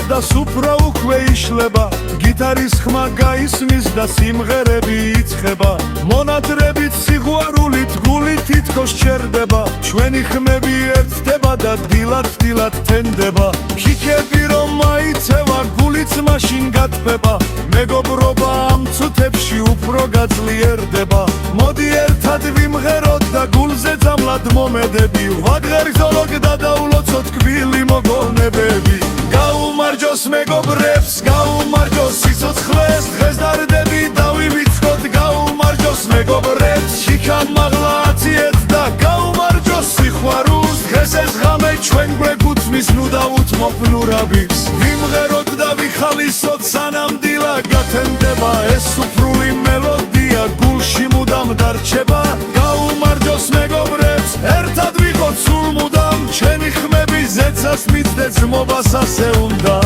და სუფრა უკვე იშლება გიტარის ხმა გაისმის და სიმღერები იწყება მონატრებით სიყვარულით გული თითქოს ჩერდება ჩვენი ხმები ერთდება და დილად თენდება ქიქები რომ მაიცევა გულიც მაშინ გატბება მეგობრობა ამ წუთებში უფრო გაძლიერდება მოდი ერთად ვიმღეროთ და გულზე ძამლად მომედები ვაგღერძოლოთ და დავულოცოთ კბილი მოგონებები გაუმარჯოს მეგობრებს გაუმარჯოს სიცოცხლეს დღეს დარდები დავივიწყოთ გაუმარჯოს მეგობრებს შიქა მაღლა აციეთ და გაუმარჯოს სიყვარულს დღეს ეს ღამე ჩვენ გვეკუთვნის ნუ დავუთმობ ნურავის ვიმღეროთ და ვიხალისოთ სანამ დილა გათენდება ეს სუფრული მელოდია გულში მუდამ დარჩება გაუმარჯოს მეგობრებს ერთად ვიყოთ სულ მუდამ ჩვენი ხმები ზეცას მიწდეთ ძმობას ასე უნდა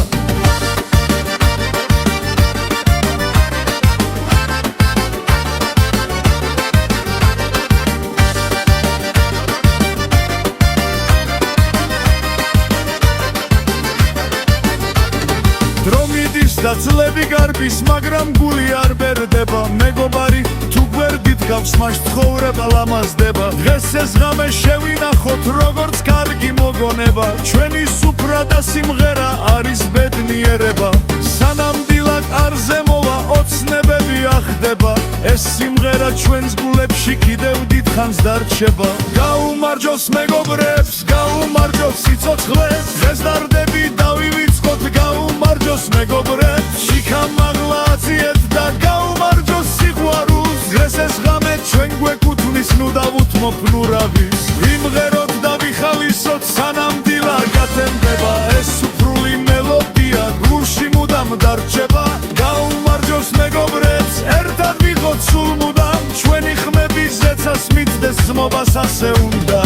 და წლები გარბის მაგრამ გული არ ბერდება მეგობარი თუ გვერდით გავს მას ცხოვრება ლამაზდება დღეს ეს ღამე შევინახოთ როგორც კარგი მოგონება ჩვენი სუფრა და სიმღერა არის ბედნიერება სანამ დილად არ ზემოვა ოცნებები ახდება ეს სიმღერა ჩვენს გულებში კიდევ დიდხანს დარჩება გაუმარჯოს მეგობრებს გაუმარჯოს სიცოცხლეს დღეს დარდები დავივიწყოთ გაუმარჯოს მეგობრებს შიქა მაღლა აციეთ და გაუმარჯოს სიყვარულს დღეს ეს ღამე ჩვენ გვეკუთვნის ნუ დავუთმობ ნურავის ვიმღეროთ და ვიხალისოთ სანამ დილა გათენდება ეს სუფრული მელოდია გულში მუდამ დარჩება გაუმარჯოს მეგობრებს ერთად ვიყოთ სულ მუდამ ჩვენი ხმები ზეცას მიწდეს ძმობას ასე უნდა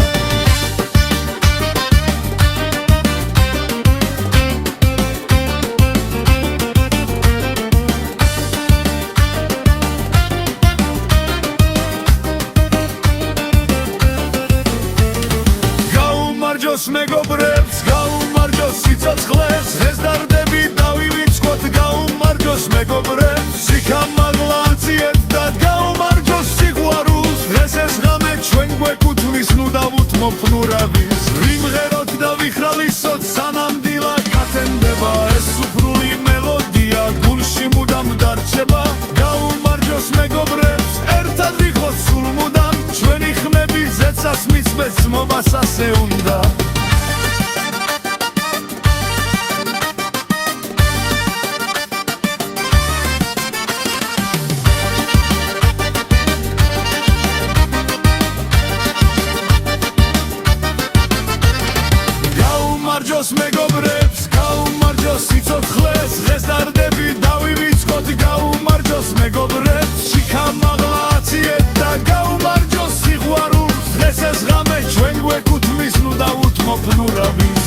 მეგობრებს გაუმარჯოს სიცოცხლეს დღეს დარდები დავივიწყოთ გაუმარჯოს მეგობრებს შიქა მაღლა აციეთ და გაუმარჯოს სიყვარულს დღეს ეს ღამე ჩვენ გვეკუთვნის ნუ დავუთმობ ნურავის ვიმღეროთ და ვიხალისოთ სანამ დილა გათენდება ეს სუფრული მელოდია გულში მუდამ დარჩება გაუმარჯოს მეგობრებს ერთად ვიყოთ სულ მუდამ ჩვენი ხმები ზეცას მიწდეს ძმობას ასე უნდა გაუმარჯოს მეგობრებს გაუმარჯოს სიცოცხლეს დღეს დარდები დავივიწყოთ გაუმარჯოს მეგობრებს შიქა მაღლა აციეთ და გაუმარჯოს სიყვარულს დღეს ეს ღამე ჩვენ გვეკუთვნის ნუ დავუთმობ ნურავის